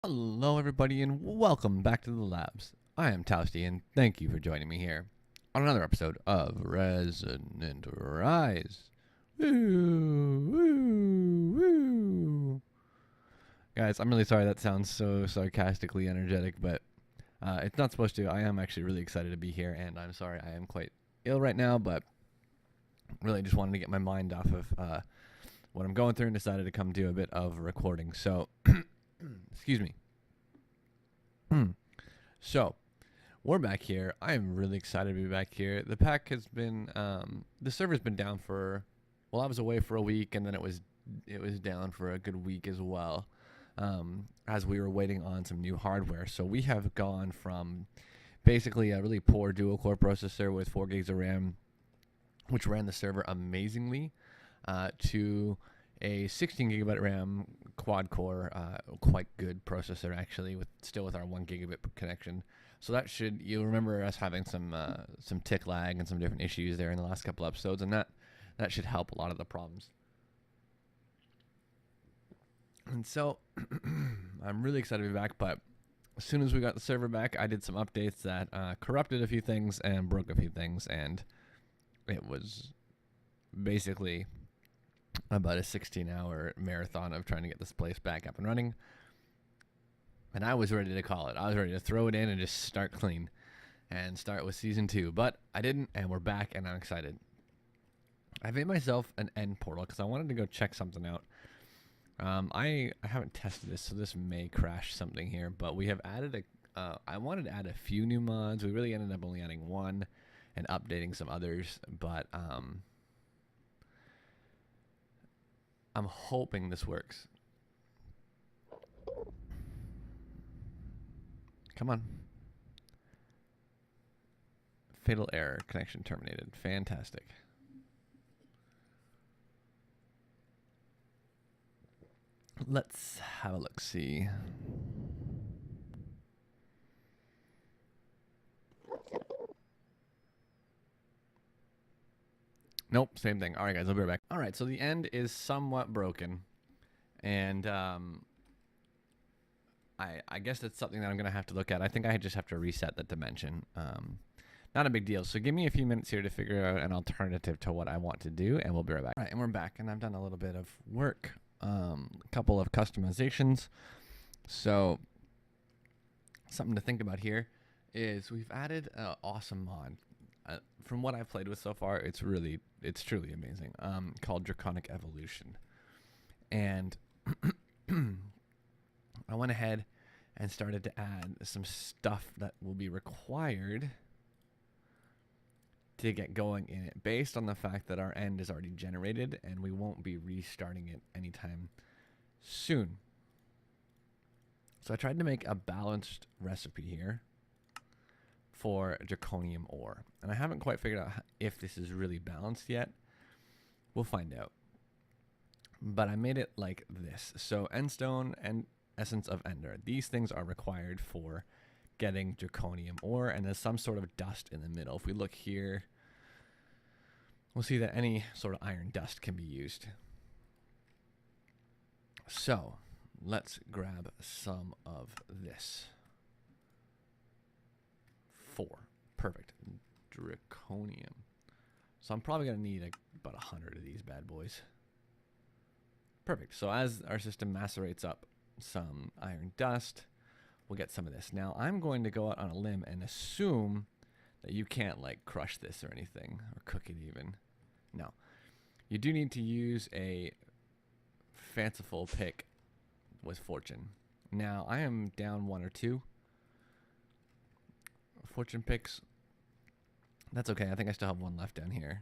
Hello everybody and welcome back to the labs. I am Tousty and thank you for joining me here on another episode of ResonantRise. Woo, woo, woo. Guys, I'm really sorry that sounds so sarcastically energetic, but it's not supposed to. I am actually really excited to be here, and I'm sorry I am quite ill right now, but really just wanted to get my mind off of what I'm going through and decided to come do a bit of recording. So excuse me. So, we're back here. I am really excited to be back here. The pack has been, the server's been down for, well, I was away for a week, and then it was down for a good week as well, as we were waiting on some new hardware. So we have gone from basically a really poor dual-core processor with 4 gigs of RAM, which ran the server amazingly, to a 16 gigabyte RAM quad core, quite good processor actually, still with our 1 gigabit connection. So that should, you'll remember us having some TiC lag and some different issues there in the last couple episodes, and that should help a lot of the problems. And so I'm really excited to be back, but as soon as we got the server back, I did some updates that corrupted a few things and broke a few things, and it was basically about a 16-hour marathon of trying to get this place back up and running. And I was ready to call it. I was ready to throw it in and just start clean and start with Season 2. But I didn't, and we're back, and I'm excited. I made myself an end portal because I wanted to go check something out. I haven't tested this, so this may crash something here. But we have added I wanted to add a few new mods. We really ended up only adding one and updating some others. But I'm hoping this works. Come on. Fatal error. Connection terminated. Fantastic. Let's have a look-see. Nope, same thing. All right, guys, I'll be right back. All right, so the end is somewhat broken, and I guess that's something that I'm going to have to look at. I think I just have to reset the dimension. Not a big deal. So give me a few minutes here to figure out an alternative to what I want to do, and we'll be right back. All right, and we're back, and I've done a little bit of work, a couple of customizations. So something to think about here is we've added an awesome mod. From what I've played with so far, it's truly amazing, called Draconic Evolution. And I went ahead and started to add some stuff that will be required to get going in it, based on the fact that our end is already generated and we won't be restarting it anytime soon. So I tried to make a balanced recipe here for Draconium ore, and I haven't quite figured out if this is really balanced yet. We'll find out. But I made it like this. So Endstone and Essence of Ender, these things are required for getting Draconium ore, and there's some sort of dust in the middle. If we look here, we'll see that any sort of iron dust can be used. So let's grab some of this. 4. Perfect. Draconium. So I'm probably going to need about 100 of these bad boys. Perfect. So as our system macerates up some iron dust, we'll get some of this. Now I'm going to go out on a limb and assume that you can't like crush this or anything, or cook it even. No. You do need to use a fanciful pick with fortune. Now I am down 1 or 2 fortune picks. That's okay. I think I still have 1 left down here.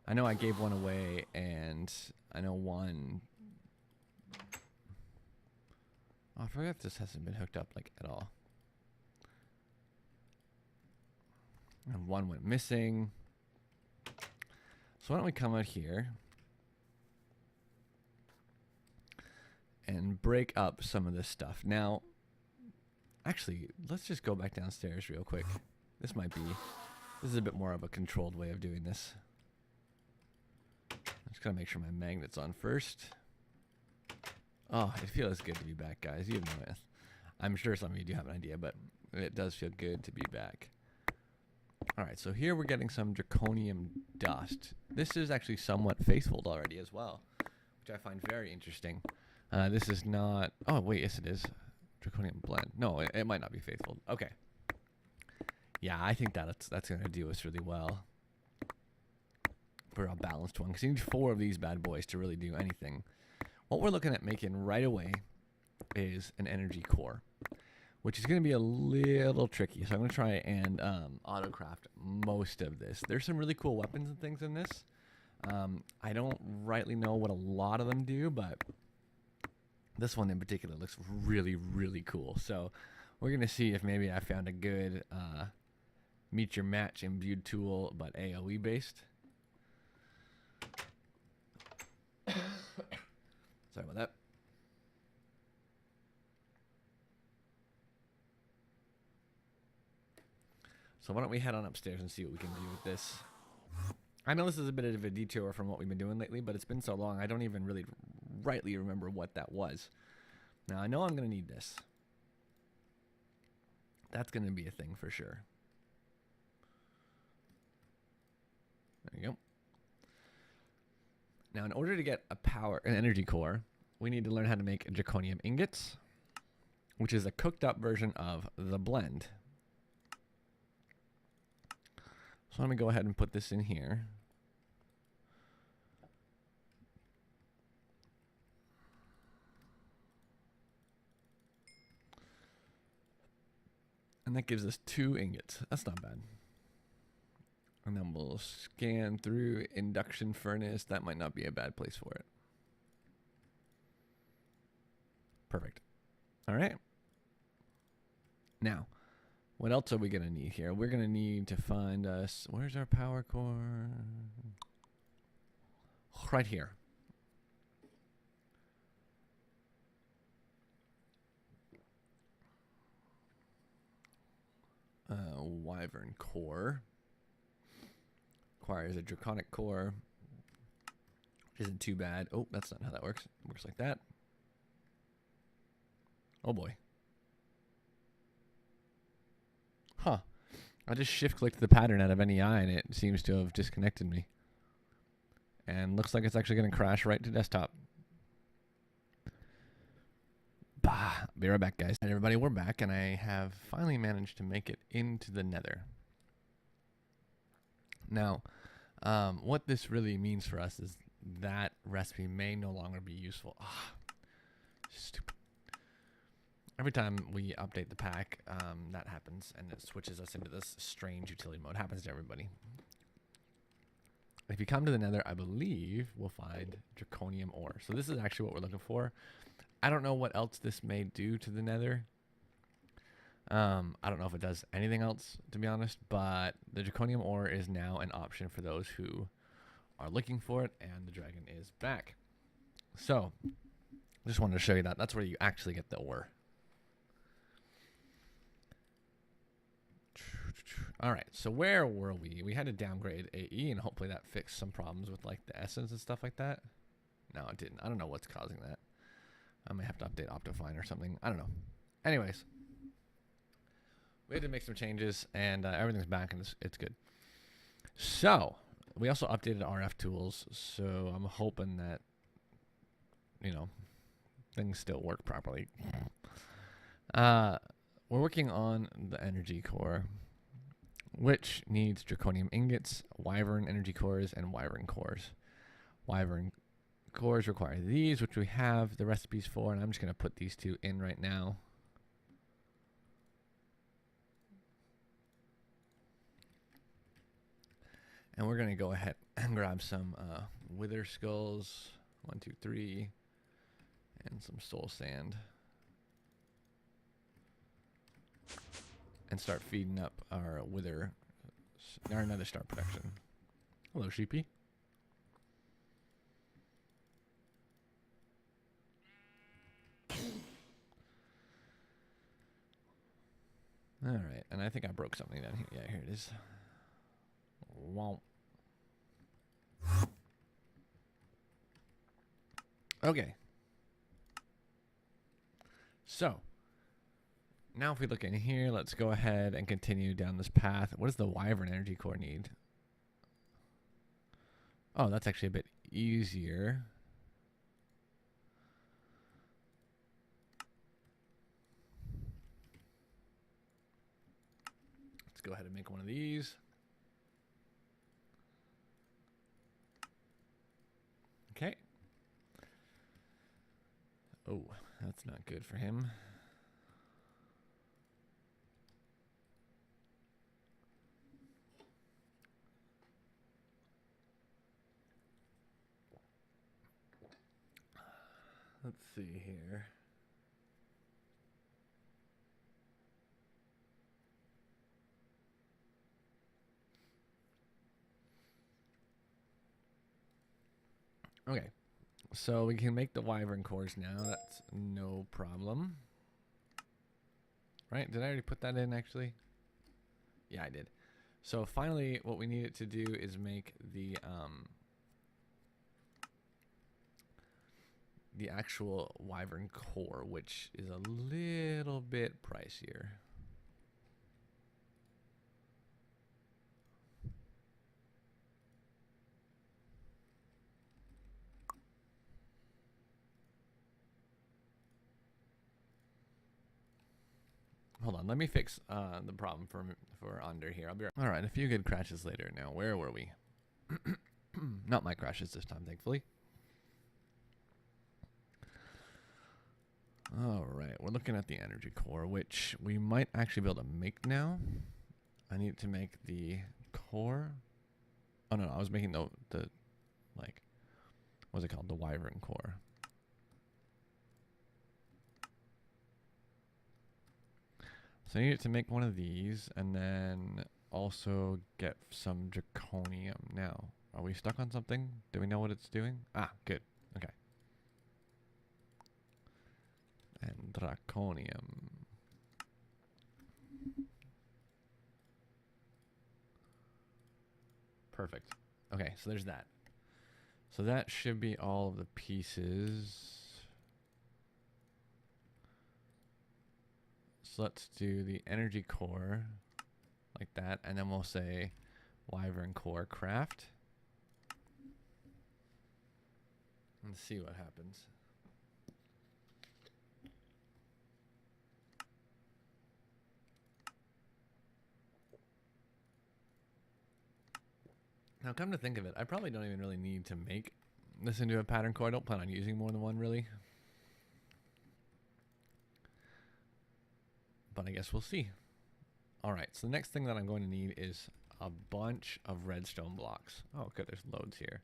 I know I gave 1 away, and I know 1. Oh, I forgot if this hasn't been hooked up like at all. And 1 went missing. So why don't we come out here and break up some of this stuff. Now, actually, let's just go back downstairs real quick. This is a bit more of a controlled way of doing this. I'm just gonna make sure my magnet's on first. Oh, it feels good to be back, guys. You have no idea. I'm sure some of you do have an idea, but it does feel good to be back. All right, so here we're getting some draconium dust. This is actually somewhat faithful already as well, which I find very interesting. This is not... Oh, wait, yes it is. Draconium blend. No, it might not be faithful. Okay. Yeah, I think that's going to do us really well for a balanced one, because you need 4 of these bad boys to really do anything. What we're looking at making right away is an energy core, which is going to be a little tricky. So I'm going to try and autocraft most of this. There's some really cool weapons and things in this. I don't rightly know what a lot of them do, but this one in particular looks really, really cool. So we're going to see if maybe I found a good meet your match imbued tool, but AoE based. Sorry about that. So why don't we head on upstairs and see what we can do with this. I know this is a bit of a detour from what we've been doing lately, but it's been so long I don't even really rightly remember what that was. Now I know I'm going to need this. That's going to be a thing for sure. There you go. Now in order to get an energy core, we need to learn how to make draconium ingots, which is a cooked up version of the blend. So let me go ahead and put this in here. And that gives us 2 ingots. That's not bad. And then we'll scan through induction furnace. That might not be a bad place for it. Perfect. All right. Now, what else are we going to need here? We're going to need to find us... Where's our power core? Right here. Wyvern Core. Requires a Draconic Core. Which isn't too bad. Oh, that's not how that works. It works like that. Oh boy. Huh. I just shift-clicked the pattern out of NEI and it seems to have disconnected me. And looks like it's actually going to crash right to desktop. Bah. Be right back, guys. And everybody, we're back and I have finally managed to make it into the nether. Now, what this really means for us is that recipe may no longer be useful. Ah, stupid. Every time we update the pack, that happens, and it switches us into this strange utility mode. It happens to everybody. If you come to the nether, I believe we'll find draconium ore. So this is actually what we're looking for. I don't know what else this may do to the nether. I don't know if it does anything else, to be honest, but the draconium ore is now an option for those who are looking for it, and the dragon is back. So, just wanted to show you that. That's where you actually get the ore. All right, so where were we? We had to downgrade AE, and hopefully that fixed some problems with like the essence and stuff like that. No, it didn't. I don't know what's causing that. I may have to update Optifine or something. I don't know. Anyways, we had to make some changes, and everything's back, and it's good. So we also updated RF tools, so I'm hoping that, you know, things still work properly. We're working on the energy core, which needs draconium ingots, wyvern energy cores, and wyvern cores. Wyvern cores require these, which we have the recipes for, and I'm just going to put these 2 in right now. And we're going to go ahead and grab some wither skulls, 1, 2, 3, and some soul sand. And start feeding up our nether star production. Hello, sheepy. All right, and I think I broke something down here. Yeah, here it is. Wow. Okay. So now if we look in here, let's go ahead and continue down this path. What does the Wyvern Energy Core need? Oh, that's actually a bit easier. Let's go ahead and make one of these. Okay. Oh, that's not good for him. Let's see here. Okay, so we can make the Wyvern cores now. That's no problem. Right? Did I already put that in, actually? Yeah, I did. So finally, what we need it to do is make the actual Wyvern core, which is a little bit pricier. Hold on, let me fix the problem for under here. I'll be right. All right, a few good crashes later. Now, where were we? Not my crashes this time, thankfully. All right, we're looking at the energy core, which we might actually be able to make now. I need to make the core. Oh no, I was making the like, what's it called? The Wyvern core. So I need to make one of these, and then also get some draconium. Now, are we stuck on something? Do we know what it's doing? Ah, good. Okay. And draconium. Perfect. Okay, so there's that. So that should be all of the pieces. So let's do the energy core like that, and then we'll say Wyvern Core Craft. Let's see what happens. Now, come to think of it, I probably don't even really need to make this into a pattern core. I don't plan on using more than one, really. But I guess we'll see. All right, so the next thing that I'm going to need is a bunch of redstone blocks. Oh, good, there's loads here.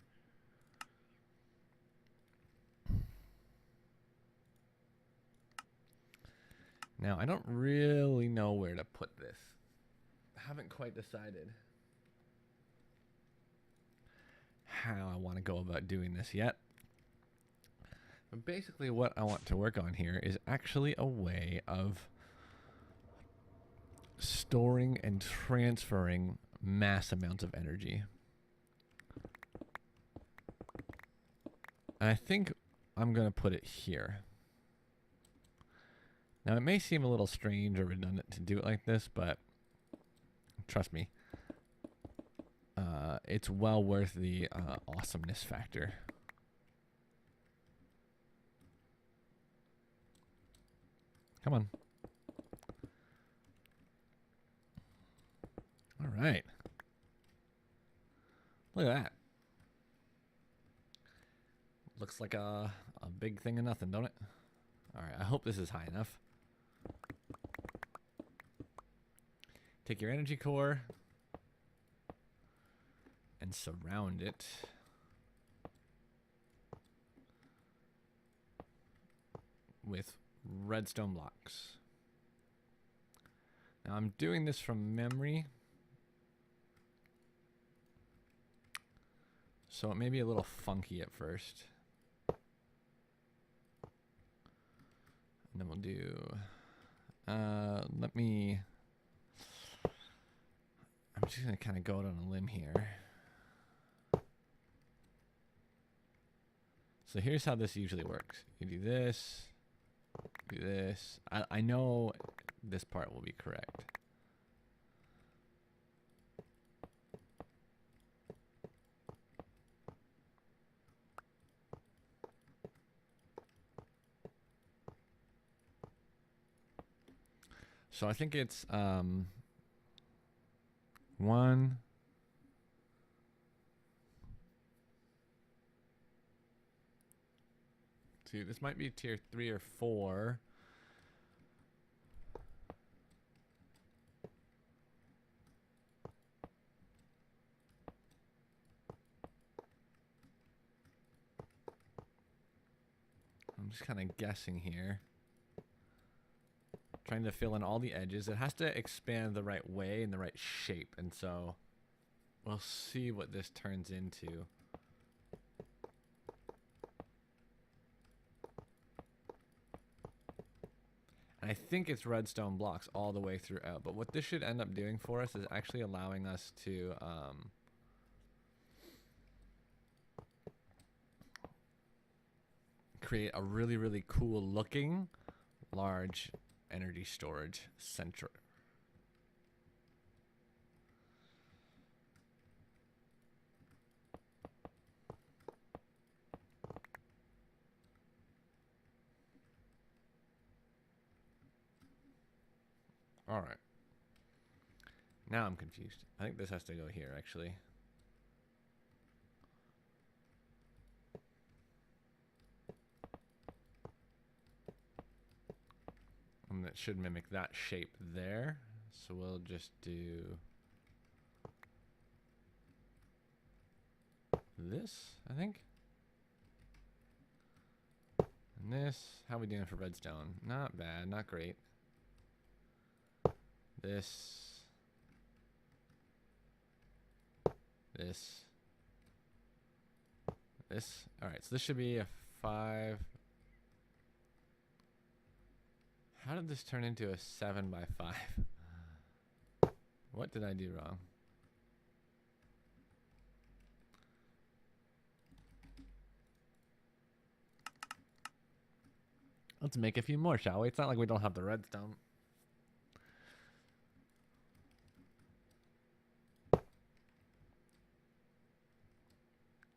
Now, I don't really know where to put this. I haven't quite decided how I want to go about doing this yet. But basically what I want to work on here is actually a way of storing and transferring mass amounts of energy. And I think I'm going to put it here. Now, it may seem a little strange or redundant to do it like this, but trust me, it's well worth the awesomeness factor. Come on. All right. Look at that. Looks like a big thing of nothing, don't it? All right, I hope this is high enough. Take your energy core and surround it with redstone blocks. Now I'm doing this from memory, so it may be a little funky at first. And then we'll do, I'm just going to kind of go out on a limb here. So here's how this usually works. You do this, do this. I know this part will be correct. So I think it's 1, 2. This might be tier 3 or 4. I'm just kind of guessing here. Trying to fill in all the edges. It has to expand the right way and the right shape. And so we'll see what this turns into. And I think it's redstone blocks all the way throughout. But what this should end up doing for us is actually allowing us to create a really, really cool looking large energy storage center. All right. Now I'm confused. I think this has to go here, actually. And that should mimic that shape there. So we'll just do this, I think. And this, how are we doing for redstone? Not bad, not great. This. This. This. Alright, so this should be a 5. How did this turn into a 7 by 5? What did I do wrong? Let's make a few more, shall we? It's not like we don't have the redstone.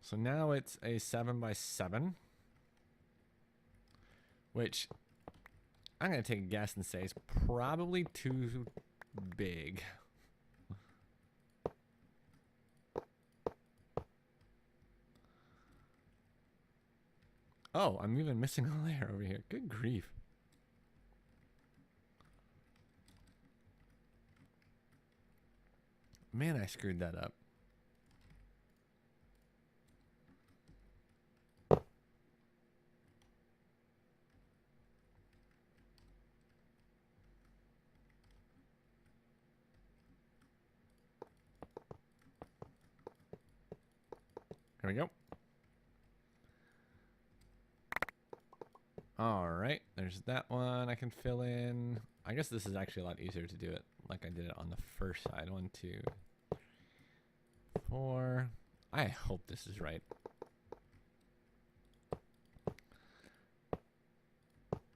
So now it's a 7 by 7, which I'm going to take a guess and say is probably too big. Oh, I'm even missing a layer over here. Good grief. Man, I screwed that up. Here we go. All right, there's that one I can fill in. I guess this is actually a lot easier to do it like I did it on the first side. 1, 2, 4. I hope this is right.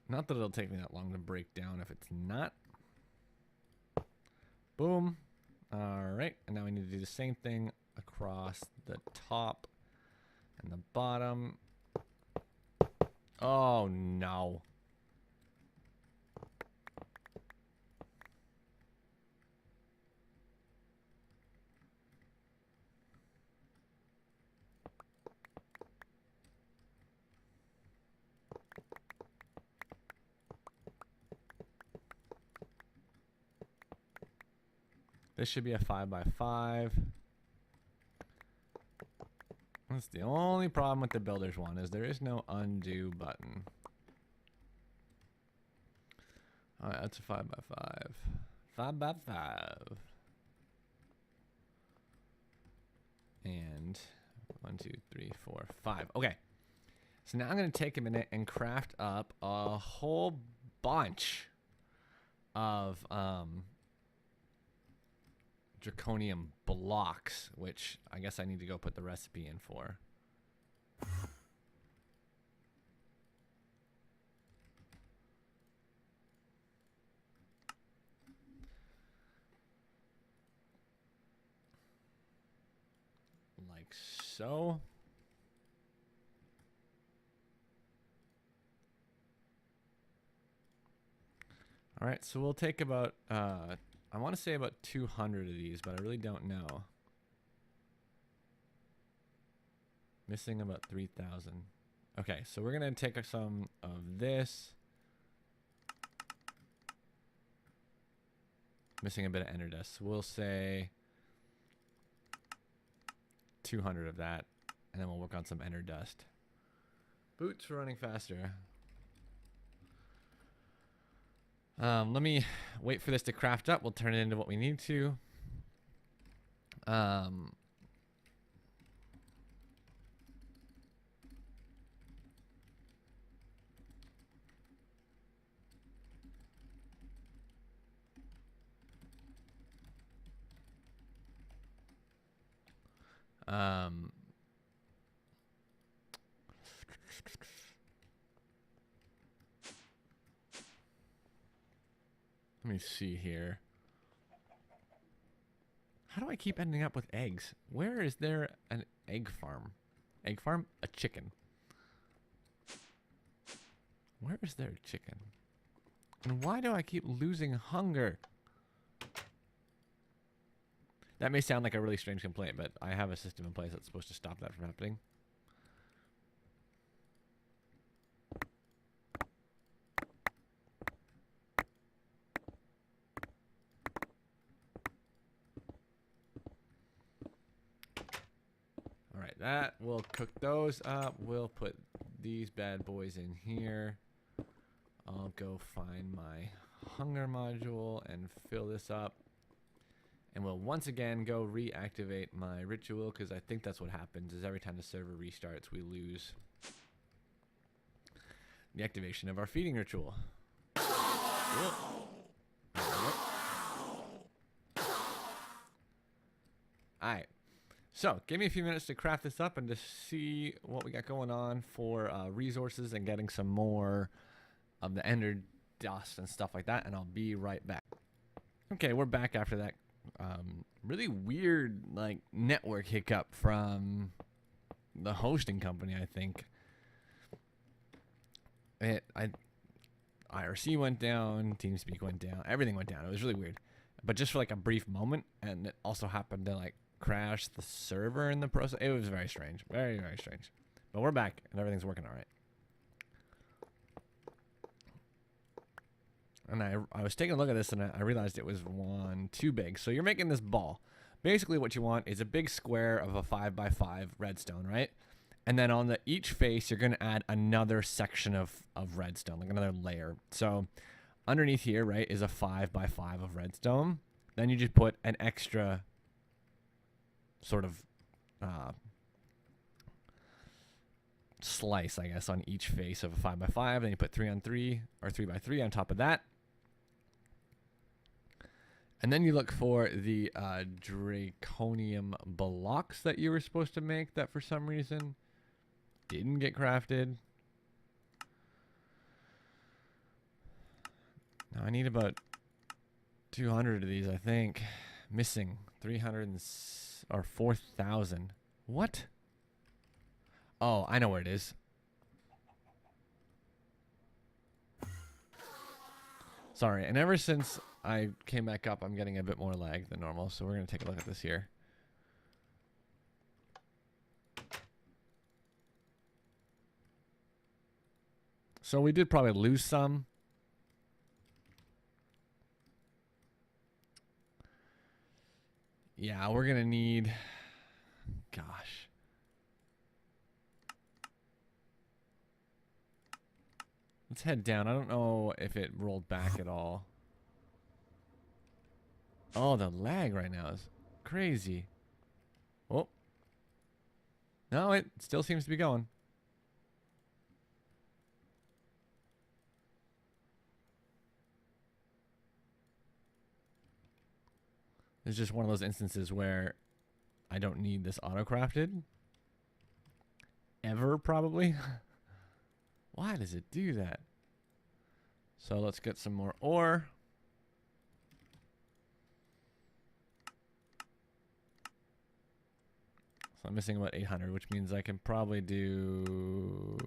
Not that it'll take me that long to break down if it's not. Boom. All right, and now we need to do the same thing across the top and the bottom. Oh no. This should be a 5 by 5. That's the only problem with the builder's one, is there is no undo button. Alright, that's a 5 by 5. 5 by 5. And 1, 2, 3, 4, 5. Okay. So now I'm going to take a minute and craft up a whole bunch of Draconic Blocks, which I guess I need to go put the recipe in for. like so. All right, so we'll take about, I want to say about 200 of these, but I really don't know. Missing about 3,000. Okay, so we're going to take some of this. Missing a bit of ender dust. So we'll say 200 of that, and then we'll work on some ender dust. Boots for running faster. Let me wait for this to craft up. We'll turn it into what we need to. Let me see here. How do I keep ending up with eggs? Where is there an egg farm? Egg farm? A chicken. Where is there a chicken? And why do I keep losing hunger? That may sound like a really strange complaint, but I have a system in place that's supposed to stop that from happening. All right, that we'll cook those up. We'll put these bad boys in here. I'll go find my hunger module and fill this up. And we'll once again go reactivate my ritual, because I think that's what happens is every time the server restarts, we lose the activation of our feeding ritual. Alright. So, give me a few minutes to craft this up and to see what we got going on for resources and getting some more of the ender dust and stuff like that, and I'll be right back. Okay, we're back after that really weird like network hiccup from the hosting company. I think IRC went down, TeamSpeak went down, everything went down. It was really weird, but just for like a brief moment, and it also happened to like crash the server in the process. It was very strange, very strange. But we're back and everything's working all right. And I was taking a look at this and I realized it was one too big. So you're making this ball. Basically what you want is a big square of a 5x5 redstone, right? And then on each face, you're going to add another section of redstone, like another layer. So underneath here, right, is a 5x5 of redstone. Then you just put an extra sort of slice, I guess, on each face of a 5x5. Then you put 3x3 or 3x3 on top of that. And then you look for the Draconic Blocks that you were supposed to make that for some reason didn't get crafted. Now I need about 200 of these, I think. Missing 300 or 4,000. What? Oh, I know where it is. Sorry, and ever since I came back up, I'm getting a bit more lag than normal, so we're going to take a look at this here. So we did probably lose some. Yeah, we're going to need... Gosh. Let's head down. I don't know if it rolled back at all. Oh, the lag right now is crazy. Oh. No, it still seems to be going. It's just one of those instances where I don't need this auto-crafted. Ever, probably. Why does it do that? So let's get some more ore. So I'm missing about 800, which means I can probably do...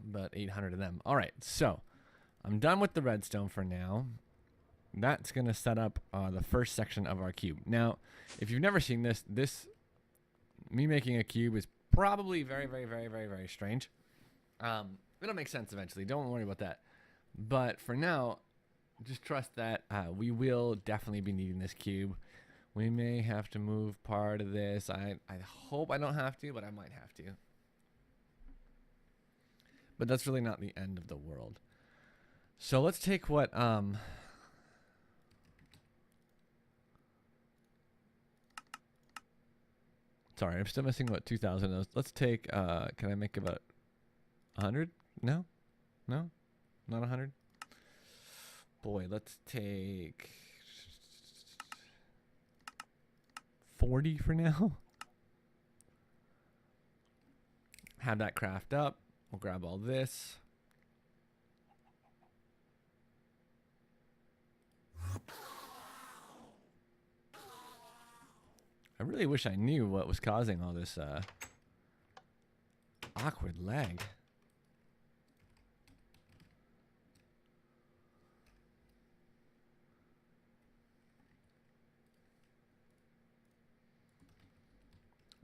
about 800 of them. All right, so I'm done with the redstone for now. That's going to set up the first section of our cube. Now, if you've never seen this, me making a cube is probably very, very, very, very, very strange. It'll make sense eventually. Don't worry about that. But for now, just trust that we will definitely be needing this cube. We may have to move part of this. I hope I don't have to, but I might have to. But that's really not the end of the world. So let's take what... Sorry, I'm still missing about 2,000 of those. Let's take... can I make about 100? No? No? Not 100? Boy, let's take 40 for now. Have that craft up. We'll grab all this. I really wish I knew what was causing all this awkward lag.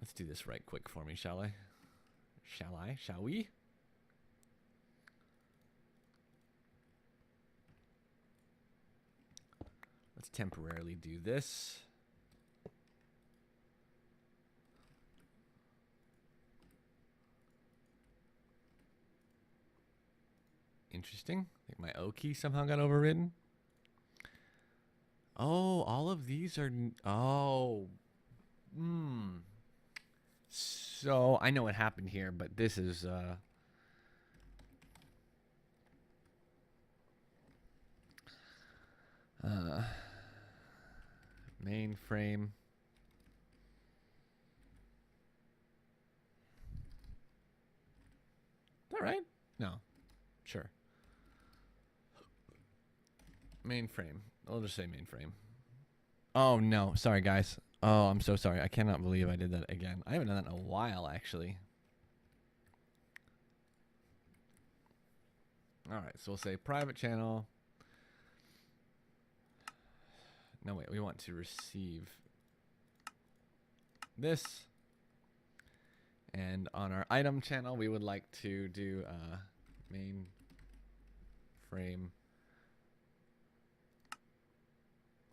Let's do this right quick for me, shall I? Shall we? Let's temporarily do this. Interesting. I think my O key somehow got overridden. Oh, all of these are... Oh. So, I know what happened here, but this is... mainframe. Is that right? No. Sure. Mainframe. I'll just say mainframe. Oh, no. Sorry, guys. Oh, I'm so sorry. I cannot believe I did that again. I haven't done that in a while, actually. All right. So we'll say private channel. No, wait. We want to receive this. And on our item channel, we would like to do mainframe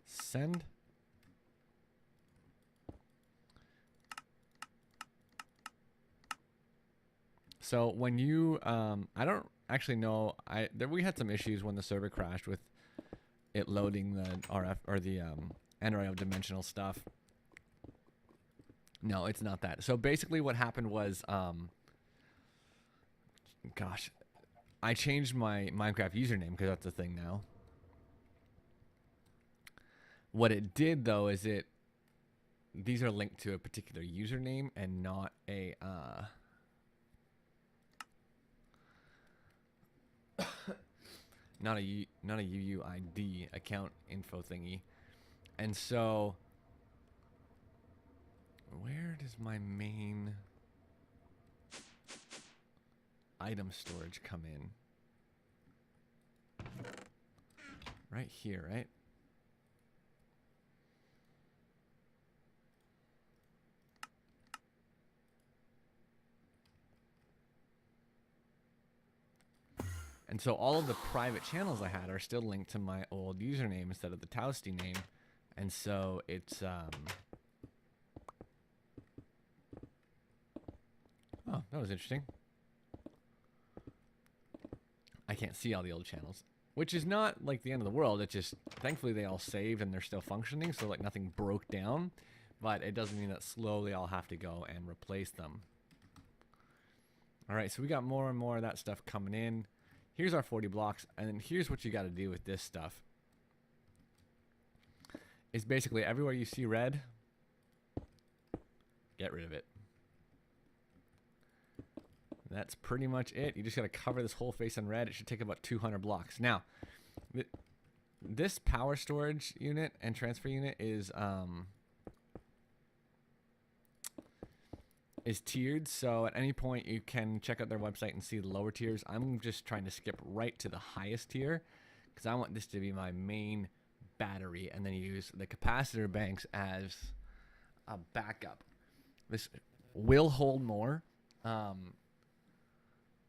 send. So when you, I don't actually know, we had some issues when the server crashed with it loading the RF or the NRO dimensional stuff. No, it's not that. So basically what happened was, gosh, I changed my Minecraft username because that's the thing now. What it did though is these are linked to a particular username and not a not a UUID account info thingy. And so where does my main item storage come in? Right here, right? And so all of the private channels I had are still linked to my old username instead of the Toasty name. And so it's oh, that was interesting. I can't see all the old channels, which is not like the end of the world. It's just, thankfully they all saved and they're still functioning, so like nothing broke down. But it doesn't mean that slowly I'll have to go and replace them. All right, so we got more and more of that stuff coming in. Here's our 40 blocks, and then here's what you got to do with this stuff. It's basically everywhere you see red, get rid of it. That's pretty much it. You just got to cover this whole face in red. It should take about 200 blocks. Now, this power storage unit and transfer unit is tiered, so at any point you can check out their website and see the lower tiers. I'm just trying to skip right to the highest tier because I want this to be my main battery and then use the capacitor banks as a backup. This will hold more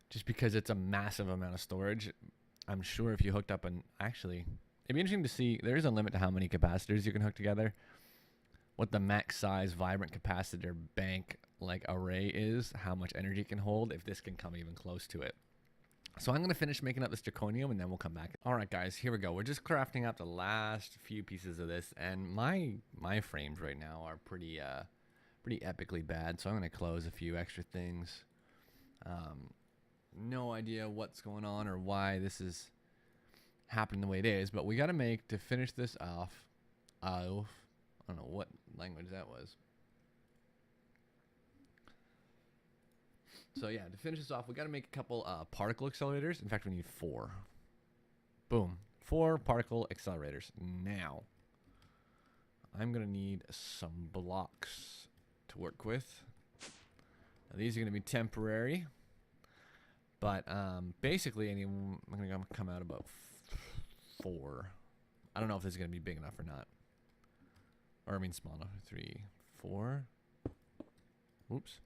just because it's a massive amount of storage. I'm sure if you hooked up actually, it'd be interesting to see, there is a limit to how many capacitors you can hook together. What the max size vibrant capacitor bank like array is, how much energy it can hold, if this can come even close to it. So I'm going to finish making up this zirconium and then we'll come back. All right, guys, here we go. We're just crafting up the last few pieces of this, and my frames right now are pretty epically bad, so I'm going to close a few extra things. No idea what's going on or why this is happening the way it is, but we got to make, to finish this off, I don't know what language that was. So yeah, to finish this off, we got to make a couple particle accelerators. In fact, we need 4. Boom. 4 particle accelerators. Now, I'm going to need some blocks to work with. Now, these are going to be temporary. But basically, I'm going to come out about 4. I don't know if this is going to be big enough or not. Or I mean small enough. 3, 4. Oops.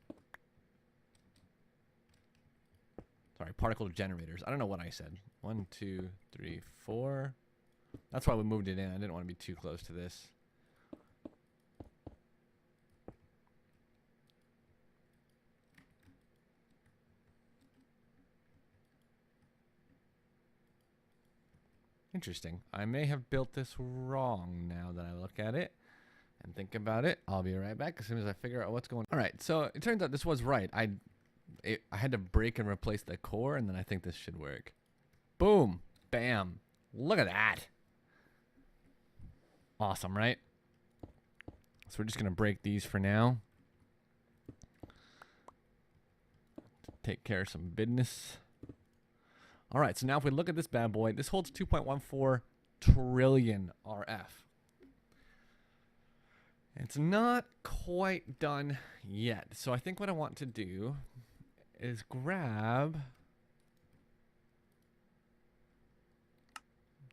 Sorry, particle generators. I don't know what I said. 1, 2, 3, 4. That's why we moved it in. I didn't want to be too close to this. Interesting. I may have built this wrong now that I look at it and think about it. I'll be right back as soon as I figure out what's going on. All right, so it turns out this was right. I had to break and replace the core, and then I think this should work. Boom. Bam. Look at that. Awesome, right? So we're just going to break these for now. Take care of some business. All right, so now if we look at this bad boy, this holds 2.14 trillion RF. It's not quite done yet. So I think what I want to do is grab... Do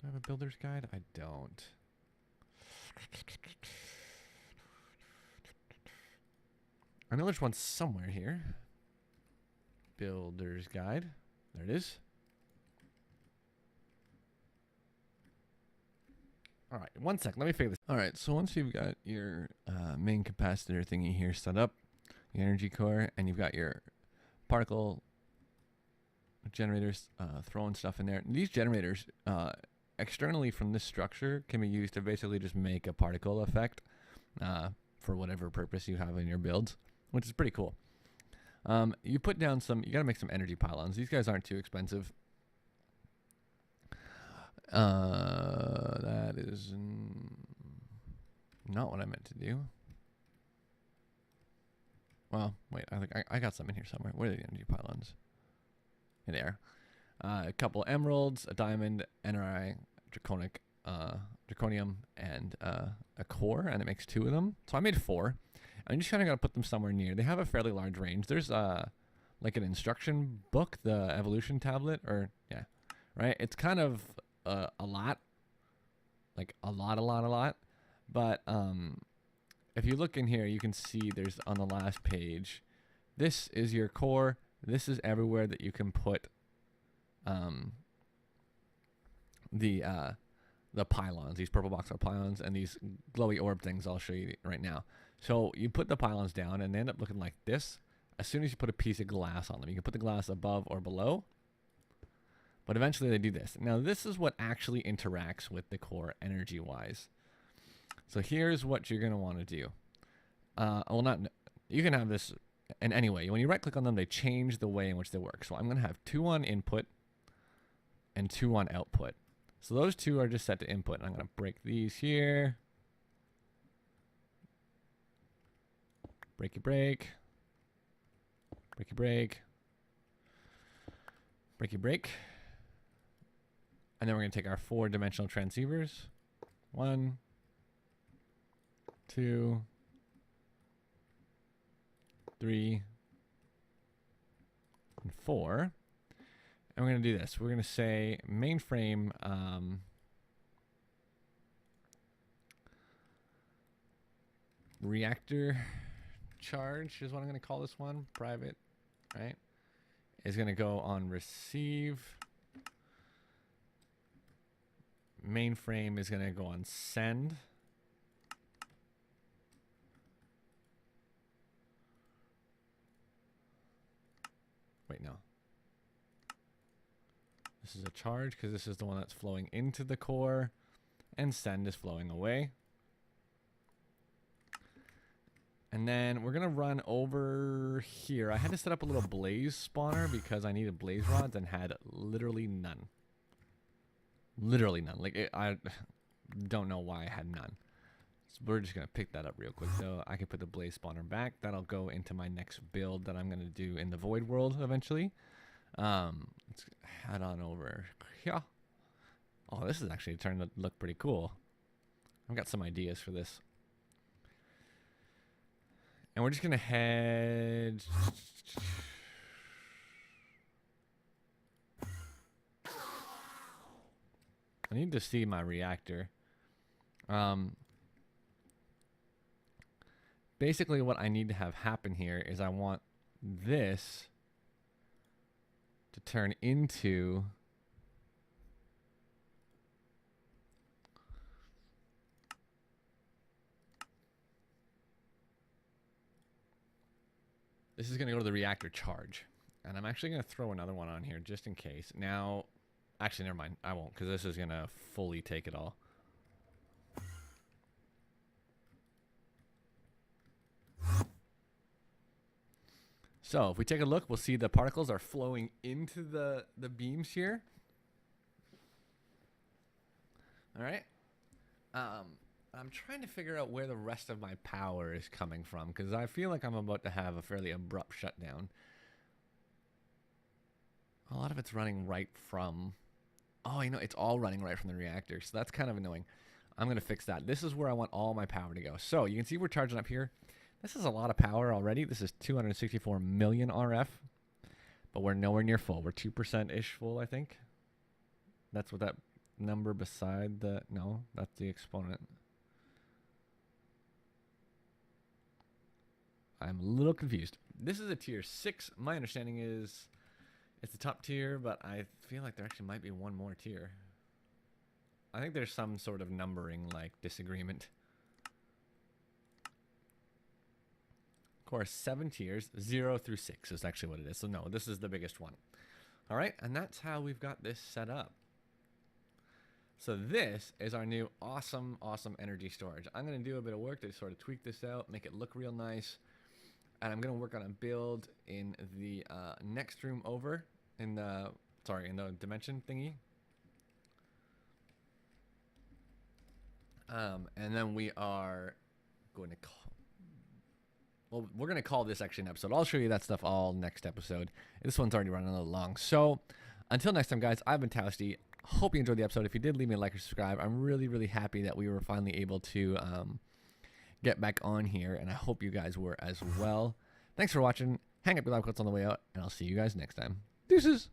I have a builder's guide? I don't. I know there's one somewhere here. Builder's guide. There it is. All right, one sec. Let me figure this. All right, so once you've got your main capacitor thingy here set up, your energy core, and you've got your particle generators throwing stuff in there. These generators externally from this structure can be used to basically just make a particle effect for whatever purpose you have in your builds, which is pretty cool. You put down some, you got to make some energy pylons. These guys aren't too expensive. That is not what I meant to do. Well, wait, I think I got some in here somewhere. Where are the energy pylons? Here they are. A couple emeralds, a diamond, NRI, draconium, and a core, and it makes 2 of them. So I made 4. I'm just kind of going to put them somewhere near. They have a fairly large range. There's like an instruction book, the evolution tablet, or yeah, right? It's kind of a lot, like a lot. But if you look in here, you can see there's on the last page, this is your core. This is everywhere that you can put the pylons, these purple box pylons, and these glowy orb things I'll show you right now. So you put the pylons down and they end up looking like this as soon as you put a piece of glass on them. You can put the glass above or below, but eventually they do this. Now this is what actually interacts with the core energy wise. So here's what you're going to want to do. You can have this in any way. When you right click on them, they change the way in which they work. So I'm going to have 2 on input and 2 on output. So those 2 are just set to input. And I'm going to break these here. Breaky break. Breaky break. Breaky break. And then we're going to take our 4-dimensional transceivers. 1, 2, 3, and 4. And we're going to do this. We're going to say mainframe reactor charge is what I'm going to call this one. Private, right? Is going to go on receive. Mainframe is going to go on send. Wait, no. This is a charge because this is the one that's flowing into the core, and send is flowing away. And then we're going to run over here. I had to set up a little blaze spawner because I needed blaze rods and had literally none. Literally none. Like, I don't know why I had none. So we're just going to pick that up real quick. So I can put the blaze spawner back. That'll go into my next build that I'm going to do in the void world eventually. Let's head on over here. Oh, this is actually starting to look pretty cool. I've got some ideas for this. And we're just going to head... I need to see my reactor. Basically what I need to have happen here is I want this to turn into this is going to go to the reactor charge. And I'm actually going to throw another one on here just in case. Now, actually, never mind. I won't, because this is going to fully take it all. So if we take a look, we'll see the particles are flowing into the beams here. All right. I'm trying to figure out where the rest of my power is coming from, because I feel like I'm about to have a fairly abrupt shutdown. A lot of it's running right from... Oh, you know, it's all running right from the reactor, so that's kind of annoying. I'm going to fix that. This is where I want all my power to go. So you can see we're charging up here. This is a lot of power already. This is 264 million RF, but we're nowhere near full. We're 2%-ish full, I think. That's what that number beside the... No, that's the exponent. I'm a little confused. This is a tier 6. My understanding is it's the top tier, but I feel like there actually might be one more tier. I think there's some sort of numbering like disagreement. Of course, 7 tiers, 0 through 6 is actually what it is. So no, this is the biggest one. All right, and that's how we've got this set up. So this is our new awesome energy storage. I'm going to do a bit of work to sort of tweak this out, make it look real nice. And I'm going to work on a build in the next room over, in the dimension thingy. And then we are going to call... Well, we're going to call this actually an episode. I'll show you that stuff all next episode. This one's already running a little long. So until next time, guys, I've been Toasty. Hope you enjoyed the episode. If you did, leave me a like or subscribe. I'm really happy that we were finally able to get back on here, and I hope you guys were as well. Thanks for watching. Hang up your live quotes on the way out, and I'll see you guys next time. Deuces!